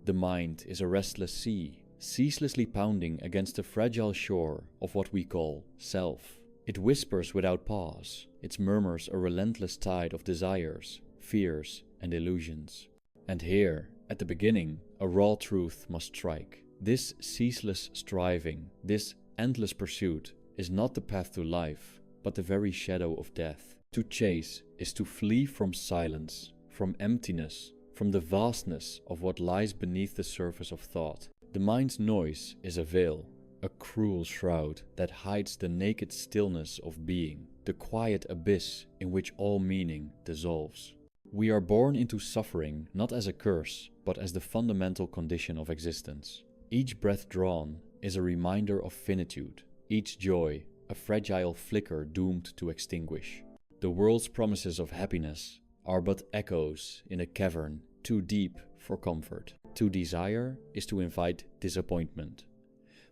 The mind is a restless sea, ceaselessly pounding against the fragile shore of what we call self. It whispers without pause, it murmurs a relentless tide of desires, fears, and illusions. And here, at the beginning, a raw truth must strike. This ceaseless striving, this endless pursuit, is not the path to life, but the very shadow of death. To chase is to flee from silence, from emptiness, from the vastness of what lies beneath the surface of thought. The mind's noise is a veil, a cruel shroud that hides the naked stillness of being, the quiet abyss in which all meaning dissolves. We are born into suffering not as a curse, but as the fundamental condition of existence. Each breath drawn is a reminder of finitude, each joy a fragile flicker doomed to extinguish. The world's promises of happiness are but echoes in a cavern too deep for comfort. To desire is to invite disappointment.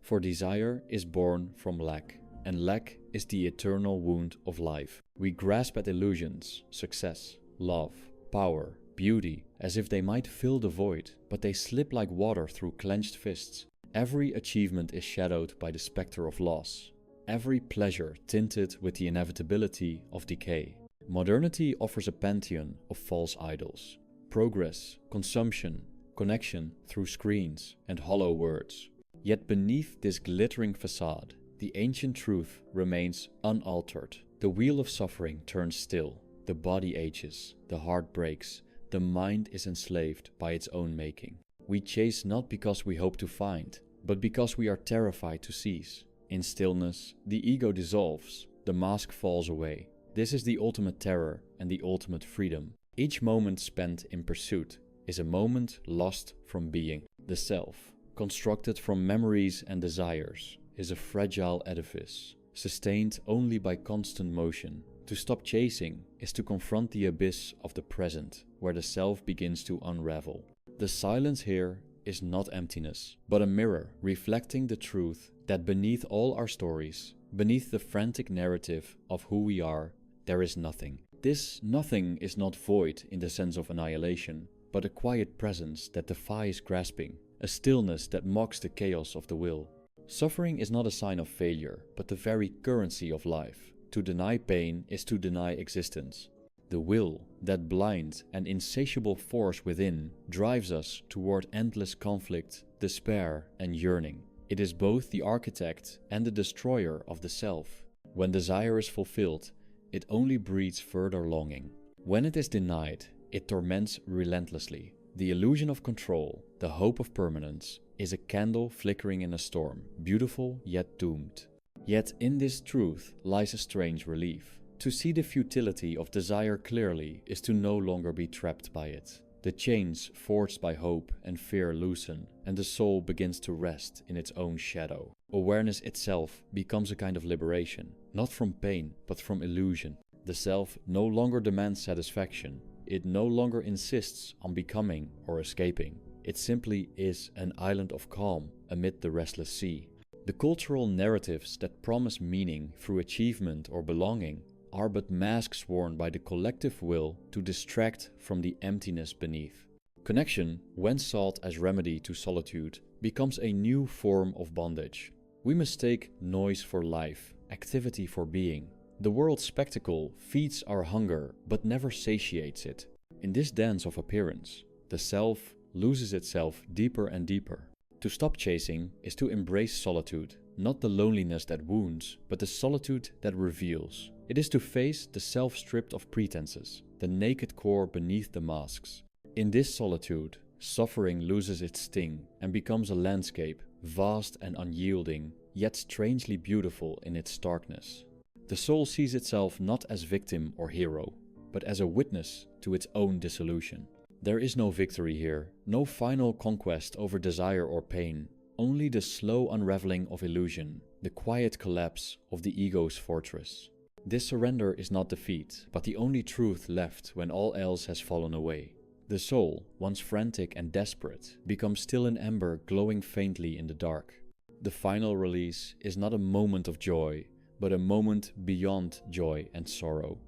For desire is born from lack, and lack is the eternal wound of life. We grasp at illusions, success, love, power, beauty, as if they might fill the void, but they slip like water through clenched fists. Every achievement is shadowed by the specter of loss, every pleasure tinted with the inevitability of decay. Modernity offers a pantheon of false idols. Progress, consumption, connection through screens and hollow words. Yet beneath this glittering facade, the ancient truth remains unaltered. The wheel of suffering turns still, the body ages, the heart breaks, the mind is enslaved by its own making. We chase not because we hope to find, but because we are terrified to cease. In stillness, the ego dissolves, the mask falls away. This is the ultimate terror and the ultimate freedom. Each moment spent in pursuit is a moment lost from being. The self, constructed from memories and desires, is a fragile edifice, sustained only by constant motion. To stop chasing is to confront the abyss of the present, where the self begins to unravel. The silence here is not emptiness, but a mirror reflecting the truth that beneath all our stories, beneath the frantic narrative of who we are, there is nothing. This nothing is not void in the sense of annihilation, but a quiet presence that defies grasping, a stillness that mocks the chaos of the will. Suffering is not a sign of failure, but the very currency of life. To deny pain is to deny existence. The will, that blind and insatiable force within, drives us toward endless conflict, despair, and yearning. It is both the architect and the destroyer of the self. When desire is fulfilled, it only breeds further longing. When it is denied, it torments relentlessly. The illusion of control, the hope of permanence, is a candle flickering in a storm, beautiful yet doomed. Yet in this truth lies a strange relief. To see the futility of desire clearly is to no longer be trapped by it. The chains forged by hope and fear loosen, and the soul begins to rest in its own shadow. Awareness itself becomes a kind of liberation, not from pain, but from illusion. The self no longer demands satisfaction. It no longer insists on becoming or escaping. It simply is an island of calm amid the restless sea. The cultural narratives that promise meaning through achievement or belonging are but masks worn by the collective will to distract from the emptiness beneath. Connection, when sought as remedy to solitude, becomes a new form of bondage. We mistake noise for life, activity for being. The world's spectacle feeds our hunger but never satiates it. In this dance of appearance, the self loses itself deeper and deeper. To stop chasing is to embrace solitude, not the loneliness that wounds, but the solitude that reveals. It is to face the self stripped of pretenses, the naked core beneath the masks. In this solitude, suffering loses its sting and becomes a landscape, vast and unyielding, yet strangely beautiful in its starkness. The soul sees itself not as victim or hero, but as a witness to its own dissolution. There is no victory here, no final conquest over desire or pain, only the slow unraveling of illusion, the quiet collapse of the ego's fortress. This surrender is not defeat, but the only truth left when all else has fallen away. The soul, once frantic and desperate, becomes still an ember glowing faintly in the dark. The final release is not a moment of joy, but a moment beyond joy and sorrow.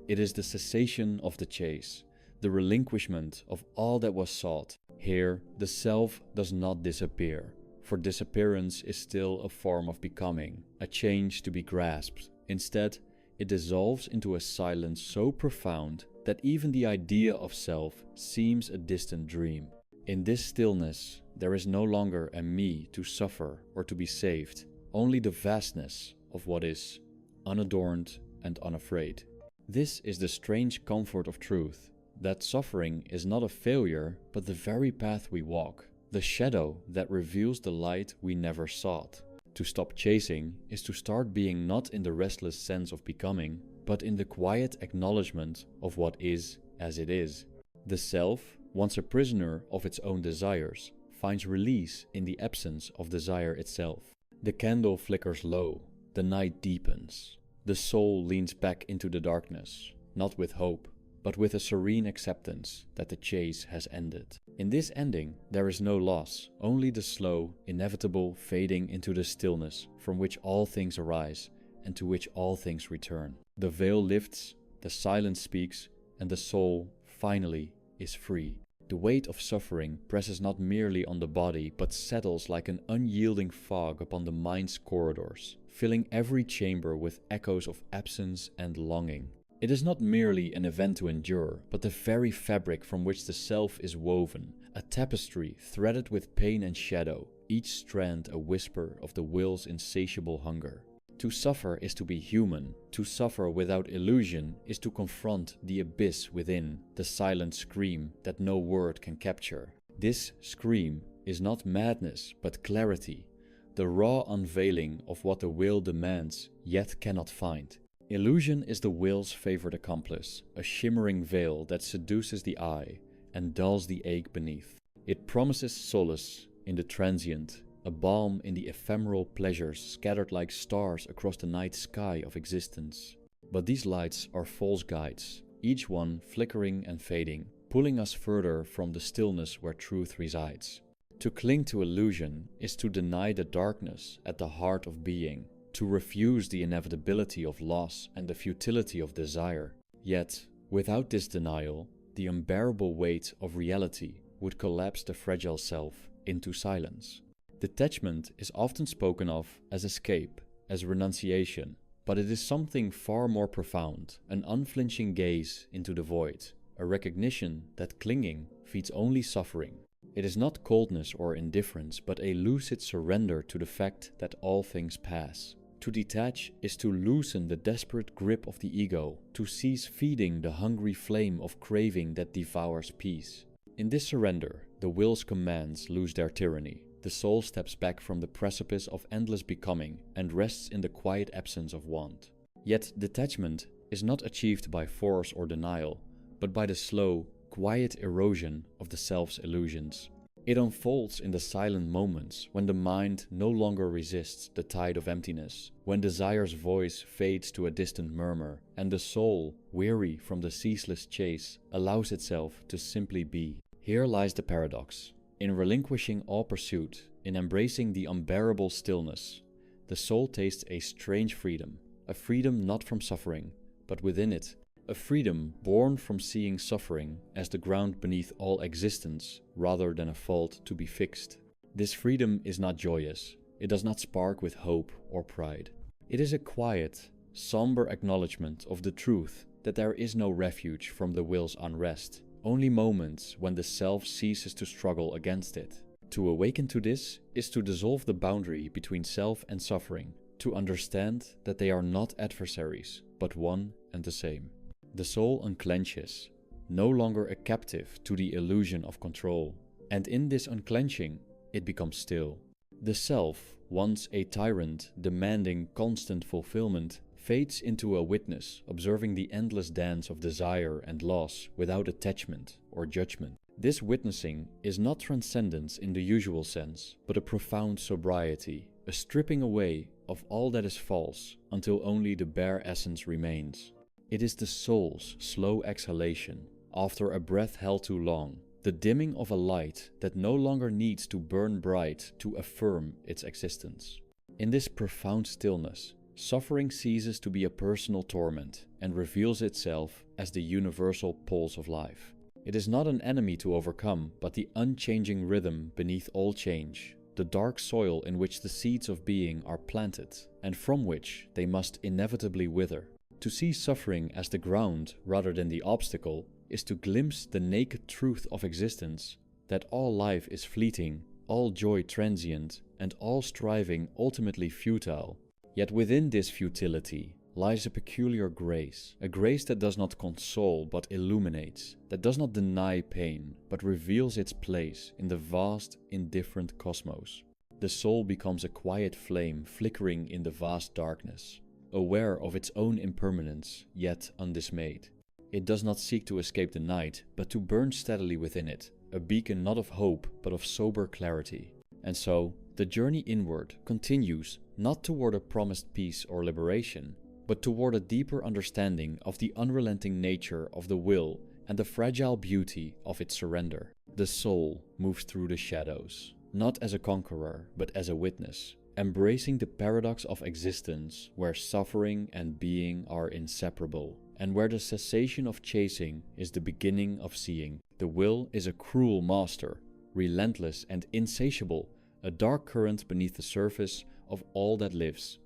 It is the cessation of the chase, the relinquishment of all that was sought, Here, the self does not disappear, for disappearance is still a form of becoming, a change to be grasped. Instead, it dissolves into a silence so profound that even the idea of self seems a distant dream. In this stillness, there is no longer a me to suffer or to be saved, only the vastness of what is, unadorned and unafraid. This is the strange comfort of truth, that suffering is not a failure, but the very path we walk, the shadow that reveals the light we never sought. To stop chasing is to start being not in the restless sense of becoming, but in the quiet acknowledgement of what is as it is. The self, once a prisoner of its own desires, finds release in the absence of desire itself. The candle flickers low, the night deepens. The soul leans back into the darkness, not with hope, but with a serene acceptance that the chase has ended. In this ending, there is no loss, only the slow, inevitable fading into the stillness from which all things arise and to which all things return. The veil lifts, the silence speaks, and the soul, finally, is free. The weight of suffering presses not merely on the body, but settles like an unyielding fog upon the mind's corridors, filling every chamber with echoes of absence and longing. It is not merely an event to endure, but the very fabric from which the self is woven, a tapestry threaded with pain and shadow, each strand a whisper of the will's insatiable hunger. To suffer is to be human. To suffer without illusion is to confront the abyss within, the silent scream that no word can capture. This scream is not madness, but clarity, the raw unveiling of what the will demands, yet cannot find. Illusion is the will's favorite accomplice, a shimmering veil that seduces the eye and dulls the ache beneath. It promises solace in the transient, a balm in the ephemeral pleasures scattered like stars across the night sky of existence. But these lights are false guides, each one flickering and fading, pulling us further from the stillness where truth resides. To cling to illusion is to deny the darkness at the heart of being, to refuse the inevitability of loss and the futility of desire. Yet, without this denial, the unbearable weight of reality would collapse the fragile self into silence. Detachment is often spoken of as escape, as renunciation, but it is something far more profound, an unflinching gaze into the void, a recognition that clinging feeds only suffering. It is not coldness or indifference, but a lucid surrender to the fact that all things pass. To detach is to loosen the desperate grip of the ego, to cease feeding the hungry flame of craving that devours peace. In this surrender, the will's commands lose their tyranny. The soul steps back from the precipice of endless becoming and rests in the quiet absence of want. Yet detachment is not achieved by force or denial, but by the slow, quiet erosion of the self's illusions. It unfolds in the silent moments when the mind no longer resists the tide of emptiness, when desire's voice fades to a distant murmur, and the soul, weary from the ceaseless chase, allows itself to simply be. Here lies the paradox. In relinquishing all pursuit, in embracing the unbearable stillness, the soul tastes a strange freedom, a freedom not from suffering, but within it, a freedom born from seeing suffering as the ground beneath all existence rather than a fault to be fixed. This freedom is not joyous, it does not spark with hope or pride. It is a quiet, somber acknowledgement of the truth that there is no refuge from the will's unrest, only moments when the self ceases to struggle against it. To awaken to this is to dissolve the boundary between self and suffering, to understand that they are not adversaries, but one and the same. The soul unclenches, no longer a captive to the illusion of control, and in this unclenching, it becomes still. The self, once a tyrant demanding constant fulfillment, fades into a witness observing the endless dance of desire and loss without attachment or judgment. This witnessing is not transcendence in the usual sense, but a profound sobriety, a stripping away of all that is false until only the bare essence remains. It is the soul's slow exhalation, after a breath held too long, the dimming of a light that no longer needs to burn bright to affirm its existence. In this profound stillness, suffering ceases to be a personal torment and reveals itself as the universal pulse of life. It is not an enemy to overcome, but the unchanging rhythm beneath all change, the dark soil in which the seeds of being are planted, and from which they must inevitably wither. To see suffering as the ground rather than the obstacle is to glimpse the naked truth of existence, that all life is fleeting, all joy transient, and all striving ultimately futile. Yet within this futility lies a peculiar grace, a grace that does not console but illuminates, that does not deny pain but reveals its place in the vast, indifferent cosmos. The soul becomes a quiet flame flickering in the vast darkness, aware of its own impermanence, yet undismayed. It does not seek to escape the night, but to burn steadily within it, a beacon not of hope but of sober clarity. And so, the journey inward continues not toward a promised peace or liberation, but toward a deeper understanding of the unrelenting nature of the will and the fragile beauty of its surrender. The soul moves through the shadows, not as a conqueror, but as a witness, embracing the paradox of existence where suffering and being are inseparable, and where the cessation of chasing is the beginning of seeing. The will is a cruel master, relentless and insatiable, a dark current beneath the surface of all that lives.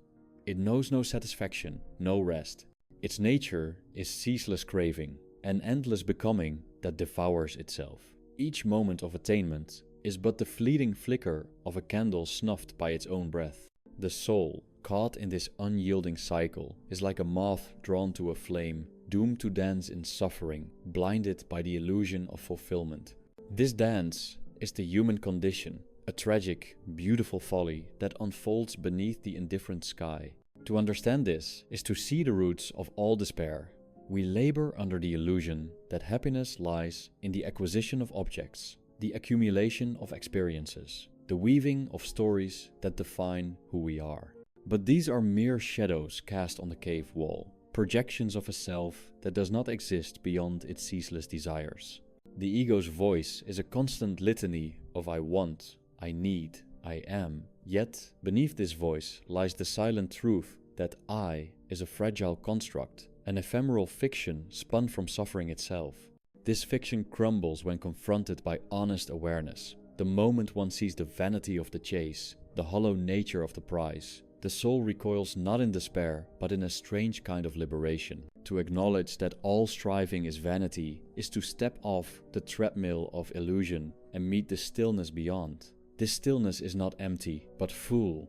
It knows no satisfaction, no rest. Its nature is ceaseless craving, an endless becoming that devours itself. Each moment of attainment is but the fleeting flicker of a candle snuffed by its own breath. The soul, caught in this unyielding cycle, is like a moth drawn to a flame, doomed to dance in suffering, blinded by the illusion of fulfillment. This dance is the human condition, a tragic, beautiful folly that unfolds beneath the indifferent sky. To understand this is to see the roots of all despair. We labor under the illusion that happiness lies in the acquisition of objects, the accumulation of experiences, the weaving of stories that define who we are. But these are mere shadows cast on the cave wall, projections of a self that does not exist beyond its ceaseless desires. The ego's voice is a constant litany of I want, I need, I am. Yet, beneath this voice lies the silent truth that I is a fragile construct, an ephemeral fiction spun from suffering itself. This fiction crumbles when confronted by honest awareness. The moment one sees the vanity of the chase, the hollow nature of the prize, the soul recoils not in despair, but in a strange kind of liberation. To acknowledge that all striving is vanity is to step off the treadmill of illusion and meet the stillness beyond. This stillness is not empty, but full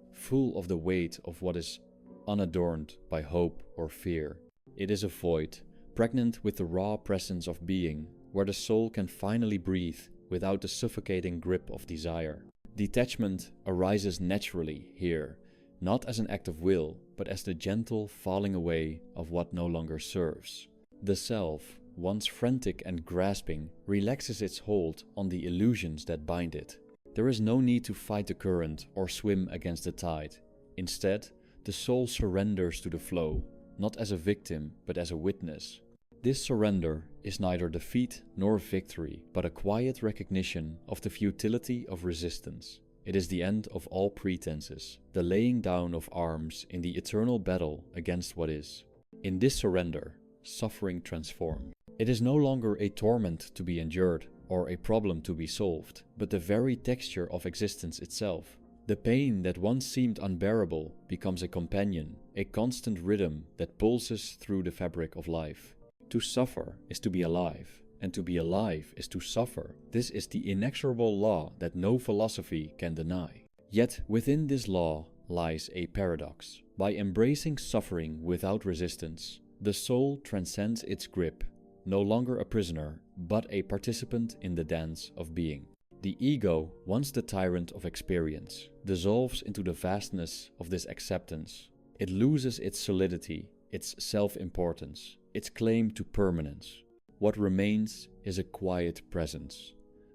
of the weight of what is unadorned by hope or fear. It is a void, pregnant with the raw presence of being, where the soul can finally breathe without the suffocating grip of desire. Detachment arises naturally here, not as an act of will, but as the gentle falling away of what no longer serves. The self, once frantic and grasping, relaxes its hold on the illusions that bind it. There is no need to fight the current or swim against the tide. Instead, the soul surrenders to the flow, not as a victim, but as a witness. This surrender is neither defeat nor victory, but a quiet recognition of the futility of resistance. It is the end of all pretenses, the laying down of arms in the eternal battle against what is. In this surrender, suffering transforms. It is no longer a torment to be endured or a problem to be solved, but the very texture of existence itself. The pain that once seemed unbearable becomes a companion, a constant rhythm that pulses through the fabric of life. To suffer is to be alive, and to be alive is to suffer. This is the inexorable law that no philosophy can deny. Yet within this law lies a paradox. By embracing suffering without resistance, the soul transcends its grip, no longer a prisoner, but a participant in the dance of being. The ego, once the tyrant of experience, dissolves into the vastness of this acceptance. It loses its solidity, its self-importance, its claim to permanence. What remains is a quiet presence,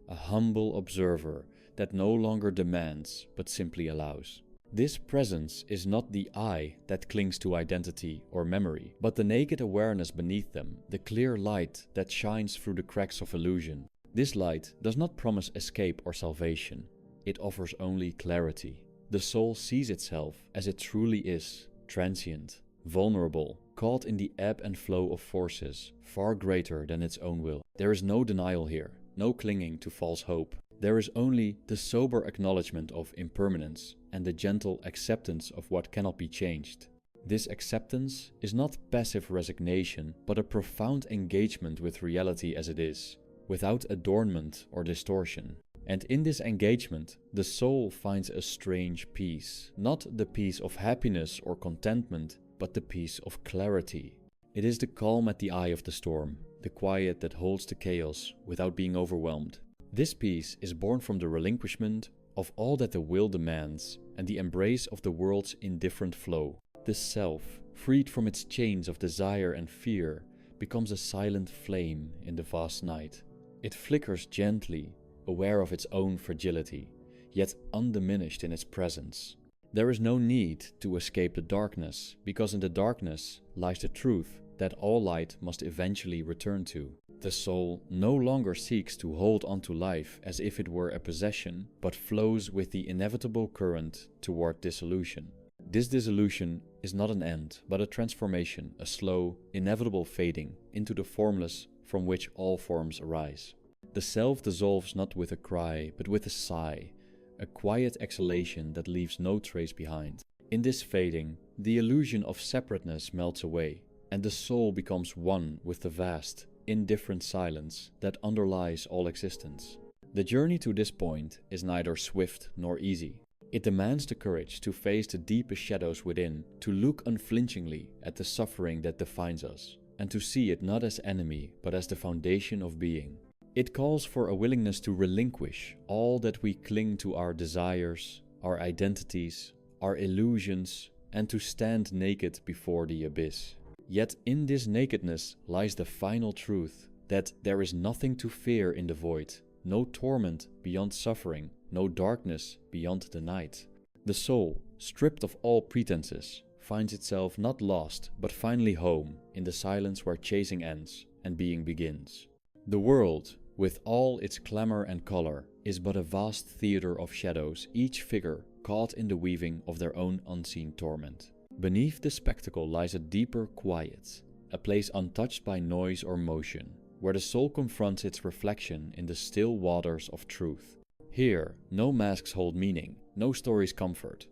a humble observer that no longer demands but simply allows. This presence is not the I that clings to identity or memory, but the naked awareness beneath them, the clear light that shines through the cracks of illusion. This light does not promise escape or salvation. It offers only clarity. The soul sees itself as it truly is, transient, vulnerable, caught in the ebb and flow of forces far greater than its own will. There is no denial here, no clinging to false hope. There is only the sober acknowledgement of impermanence and the gentle acceptance of what cannot be changed. This acceptance is not passive resignation, but a profound engagement with reality as it is, without adornment or distortion. And in this engagement, the soul finds a strange peace, not the peace of happiness or contentment, but the peace of clarity. It is the calm at the eye of the storm, the quiet that holds the chaos without being overwhelmed. This peace is born from the relinquishment of all that the will demands and the embrace of the world's indifferent flow. The self, freed from its chains of desire and fear, becomes a silent flame in the vast night. It flickers gently, aware of its own fragility, yet undiminished in its presence. There is no need to escape the darkness, because in the darkness lies the truth that all light must eventually return to. The soul no longer seeks to hold onto life as if it were a possession, but flows with the inevitable current toward dissolution. This dissolution is not an end, but a transformation, a slow, inevitable fading into the formless from which all forms arise. The self dissolves not with a cry, but with a sigh, a quiet exhalation that leaves no trace behind. In this fading, the illusion of separateness melts away, and the soul becomes one with the vast, indifferent silence that underlies all existence. The journey to this point is neither swift nor easy. It demands the courage to face the deepest shadows within, to look unflinchingly at the suffering that defines us, and to see it not as enemy, but as the foundation of being. It calls for a willingness to relinquish all that we cling to, our desires, our identities, our illusions, and to stand naked before the abyss. Yet in this nakedness lies the final truth, that there is nothing to fear in the void, no torment beyond suffering, no darkness beyond the night. The soul, stripped of all pretenses, finds itself not lost, but finally home in the silence where chasing ends and being begins. The world, with all its clamor and color, is but a vast theater of shadows, each figure caught in the weaving of their own unseen torment. Beneath the spectacle lies a deeper quiet, a place untouched by noise or motion, where the soul confronts its reflection in the still waters of truth. Here, no masks hold meaning, no stories comfort.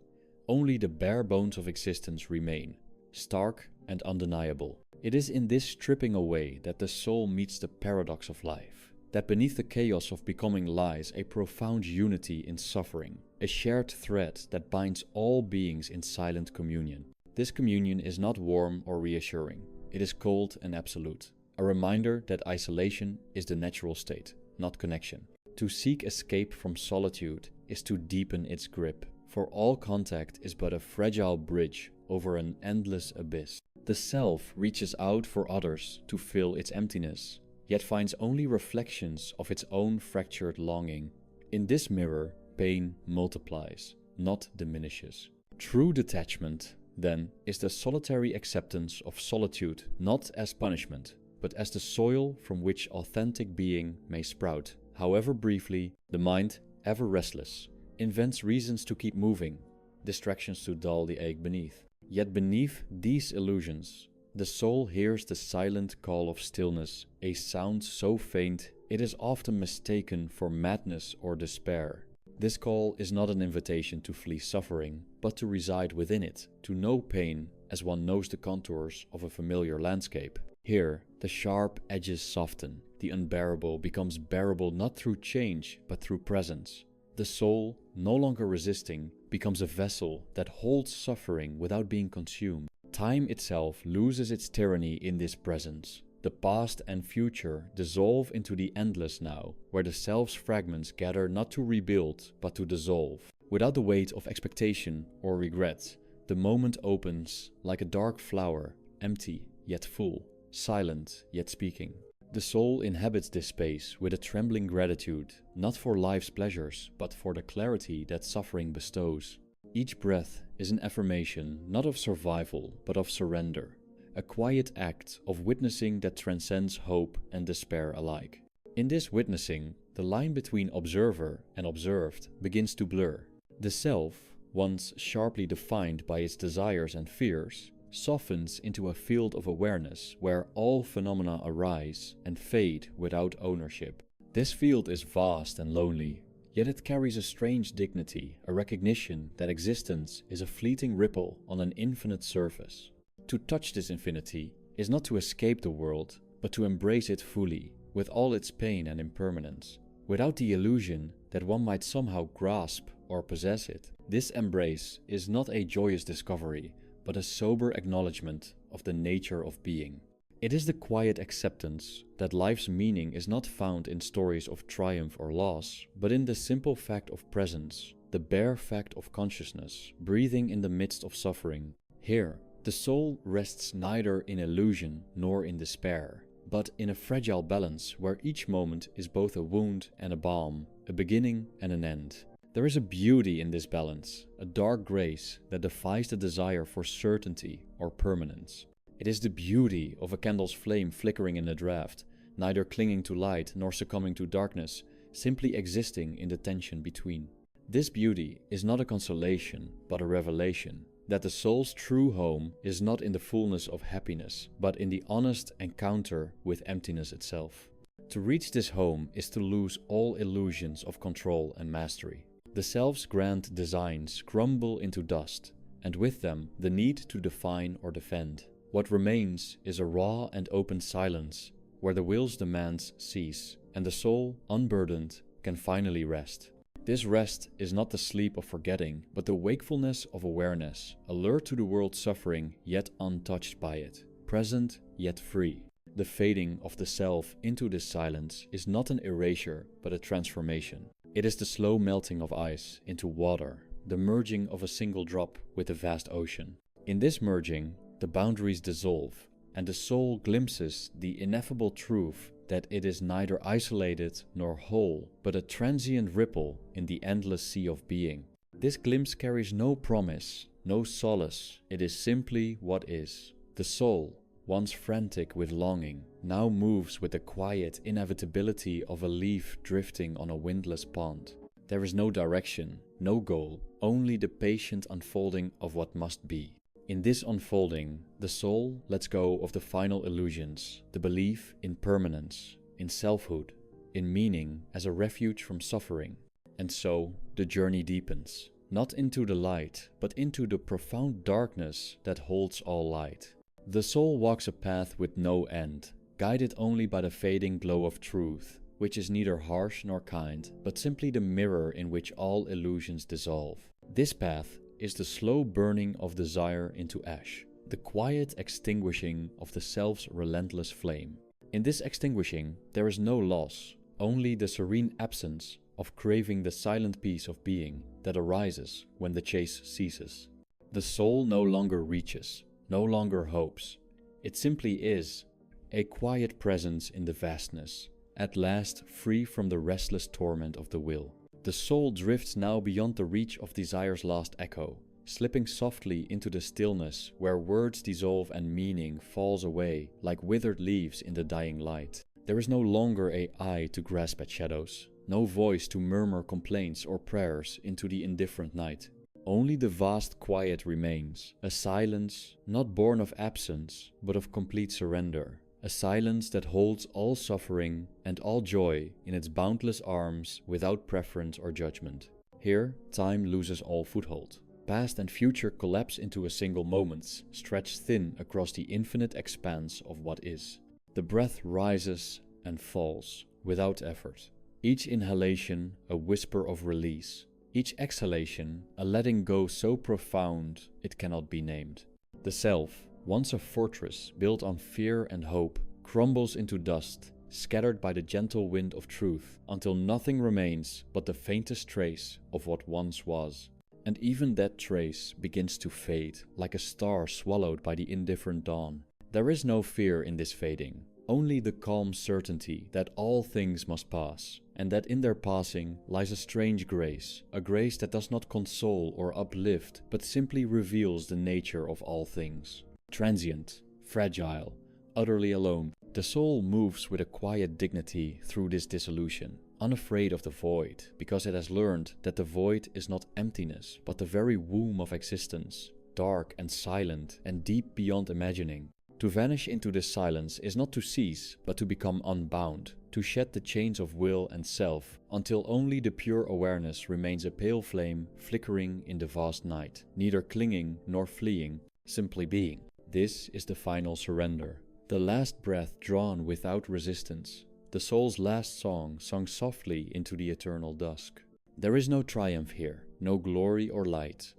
Only the bare bones of existence remain, stark and undeniable. It is in this stripping away that the soul meets the paradox of life, that beneath the chaos of becoming lies a profound unity in suffering, a shared thread that binds all beings in silent communion. This communion is not warm or reassuring, it is cold and absolute, a reminder that isolation is the natural state, not connection. To seek escape from solitude is to deepen its grip, for all contact is but a fragile bridge over an endless abyss. The self reaches out for others to fill its emptiness, yet finds only reflections of its own fractured longing. In this mirror, pain multiplies, not diminishes. True detachment, then, is the solitary acceptance of solitude, not as punishment, but as the soil from which authentic being may sprout. However briefly, the mind, ever restless, invents reasons to keep moving, distractions to dull the ache beneath. Yet beneath these illusions, the soul hears the silent call of stillness, a sound so faint it is often mistaken for madness or despair. This call is not an invitation to flee suffering, but to reside within it, to know pain as one knows the contours of a familiar landscape. Here, the sharp edges soften, the unbearable becomes bearable not through change, but through presence. The soul, no longer resisting, becomes a vessel that holds suffering without being consumed. Time itself loses its tyranny in this presence. The past and future dissolve into the endless now, where the self's fragments gather not to rebuild, but to dissolve. Without the weight of expectation or regret, the moment opens like a dark flower, empty yet full, silent yet speaking. The soul inhabits this space with a trembling gratitude, not for life's pleasures, but for the clarity that suffering bestows. Each breath is an affirmation not of survival, but of surrender, a quiet act of witnessing that transcends hope and despair alike. In this witnessing, the line between observer and observed begins to blur. The self, once sharply defined by its desires and fears, softens into a field of awareness where all phenomena arise and fade without ownership. This field is vast and lonely, yet it carries a strange dignity, a recognition that existence is a fleeting ripple on an infinite surface. To touch this infinity is not to escape the world, but to embrace it fully, with all its pain and impermanence, without the illusion that one might somehow grasp or possess it. This embrace is not a joyous discovery, but a sober acknowledgement of the nature of being. It is the quiet acceptance that life's meaning is not found in stories of triumph or loss, but in the simple fact of presence, the bare fact of consciousness, breathing in the midst of suffering. Here, the soul rests neither in illusion nor in despair, but in a fragile balance where each moment is both a wound and a balm, a beginning and an end. There is a beauty in this balance, a dark grace that defies the desire for certainty or permanence. It is the beauty of a candle's flame flickering in a draught, neither clinging to light nor succumbing to darkness, simply existing in the tension between. This beauty is not a consolation, but a revelation, that the soul's true home is not in the fullness of happiness, but in the honest encounter with emptiness itself. To reach this home is to lose all illusions of control and mastery. The self's grand designs crumble into dust, and with them the need to define or defend. What remains is a raw and open silence, where the will's demands cease, and the soul, unburdened, can finally rest. This rest is not the sleep of forgetting, but the wakefulness of awareness, alert to the world's suffering yet untouched by it, present yet free. The fading of the self into this silence is not an erasure, but a transformation. It is the slow melting of ice into water, the merging of a single drop with the vast ocean. In this merging, the boundaries dissolve, and the soul glimpses the ineffable truth that it is neither isolated nor whole, but a transient ripple in the endless sea of being. This glimpse carries no promise, no solace, it is simply what is. The soul, once frantic with longing, now moves with the quiet inevitability of a leaf drifting on a windless pond. There is no direction, no goal, only the patient unfolding of what must be. In this unfolding, the soul lets go of the final illusions, the belief in permanence, in selfhood, in meaning as a refuge from suffering. And so, the journey deepens, not into the light, but into the profound darkness that holds all light. The soul walks a path with no end, guided only by the fading glow of truth, which is neither harsh nor kind, but simply the mirror in which all illusions dissolve. This path is the slow burning of desire into ash, the quiet extinguishing of the self's relentless flame. In this extinguishing, there is no loss, only the serene absence of craving the silent peace of being that arises when the chase ceases. The soul no longer reaches, no longer hopes. It simply is, a quiet presence in the vastness, at last free from the restless torment of the will. The soul drifts now beyond the reach of desire's last echo, slipping softly into the stillness where words dissolve and meaning falls away like withered leaves in the dying light. There is no longer an eye to grasp at shadows, no voice to murmur complaints or prayers into the indifferent night. Only the vast quiet remains, a silence not born of absence, but of complete surrender. A silence that holds all suffering and all joy in its boundless arms without preference or judgment. Here, time loses all foothold. Past and future collapse into a single moment, stretched thin across the infinite expanse of what is. The breath rises and falls, without effort. Each inhalation a whisper of release. Each exhalation a letting go so profound it cannot be named. The self, once a fortress built on fear and hope, crumbles into dust, scattered by the gentle wind of truth, until nothing remains but the faintest trace of what once was. And even that trace begins to fade, like a star swallowed by the indifferent dawn. There is no fear in this fading, only the calm certainty that all things must pass, and that in their passing lies a strange grace, a grace that does not console or uplift, but simply reveals the nature of all things. Transient, fragile, utterly alone, the soul moves with a quiet dignity through this dissolution, unafraid of the void, because it has learned that the void is not emptiness, but the very womb of existence. dark and silent and deep beyond imagining. To vanish into this silence is not to cease, but to become unbound, to shed the chains of will and self, until only the pure awareness remains a pale flame flickering in the vast night, neither clinging nor fleeing, simply being. This is the final surrender, the last breath drawn without resistance, the soul's last song sung softly into the eternal dusk. There is no triumph here, no glory or light,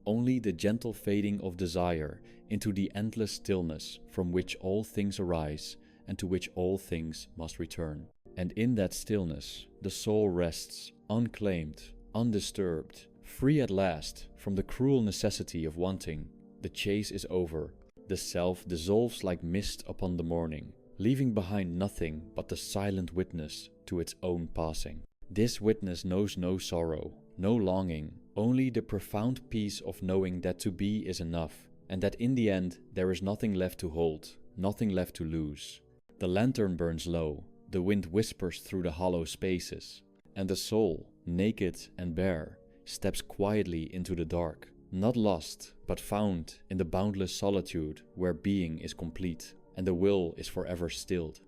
only the gentle fading of desire into the endless stillness from which all things arise and to which all things must return. And in that stillness, the soul rests, unclaimed, undisturbed, free at last from the cruel necessity of wanting. The chase is over. The self dissolves like mist upon the morning, leaving behind nothing but the silent witness to its own passing. This witness knows no sorrow, no longing, only the profound peace of knowing that to be is enough, and that in the end there is nothing left to hold, nothing left to lose. The lantern burns low, the wind whispers through the hollow spaces, and the soul, naked and bare, steps quietly into the dark, not lost, but found in the boundless solitude where being is complete and the will is forever stilled.